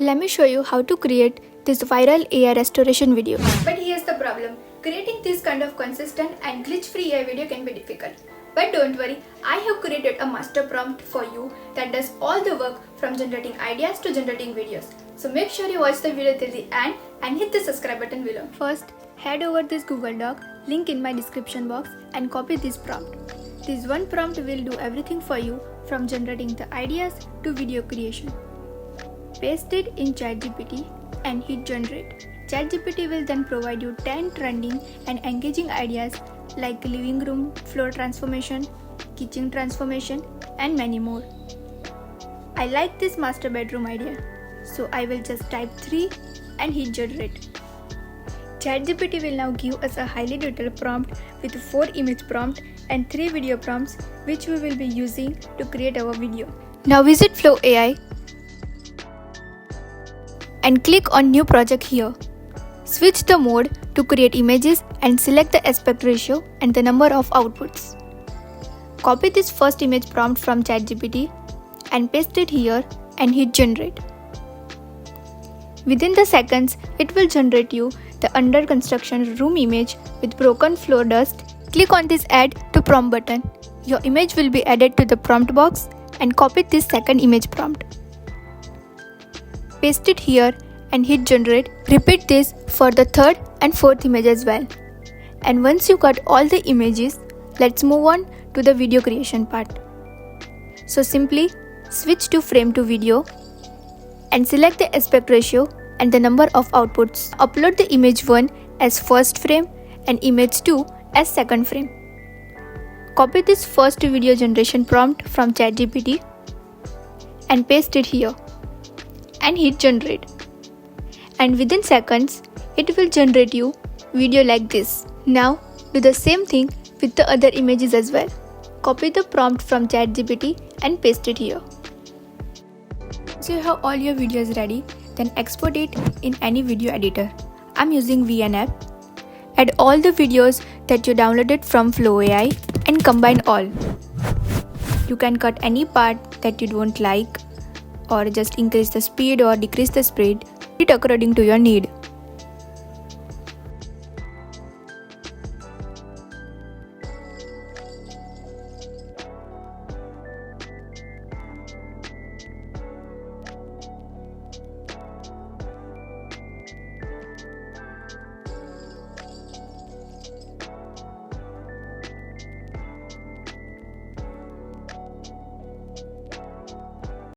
Let me show you how to create this viral AI restoration video. But here's the problem. Creating this kind of consistent and glitch-free AI video can be difficult. But don't worry, I have created a master prompt for you that does all the work from generating ideas to generating videos. So make sure you watch the video till the end and hit the subscribe button below. First, head over this Google Doc, link in my description box, and copy this prompt. This one prompt will do everything for you from generating the ideas to video creation. Paste it in ChatGPT and hit generate. ChatGPT will then provide you 10 trending and engaging ideas like living room floor transformation, kitchen transformation, and many more. I like this master bedroom idea, so I will just type 3 and hit generate. ChatGPT will now give us a highly detailed prompt with 4 image prompts and 3 video prompts which we will be using to create our video. Now visit Flow AI and click on new project here. Switch the mode to create images and select the aspect ratio and the number of outputs. Copy this first image prompt from ChatGPT and paste it here and hit generate. Within the seconds, it will generate you the under construction room image with broken floor dust. Click on this add to prompt button. Your image will be added to the prompt box and copy this second image prompt. Paste it here and hit generate. Repeat this for the third and fourth image as well. And once you got all the images, let's move on to the video creation part. So simply switch to frame to video and select the aspect ratio and the number of outputs. Upload the image 1 as first frame and image 2 as second frame. Copy this first video generation prompt from ChatGPT and paste it here and hit generate. And within seconds, it will generate you video like this. Now do the same thing with the other images as well. Copy the prompt from ChatGPT and paste it here. Once you have all your videos ready, then export it in any video editor. I'm using VN app. Add all the videos that you downloaded from Flow AI and combine all. You can cut any part that you don't like or just increase the speed or decrease the speed, it according to your need.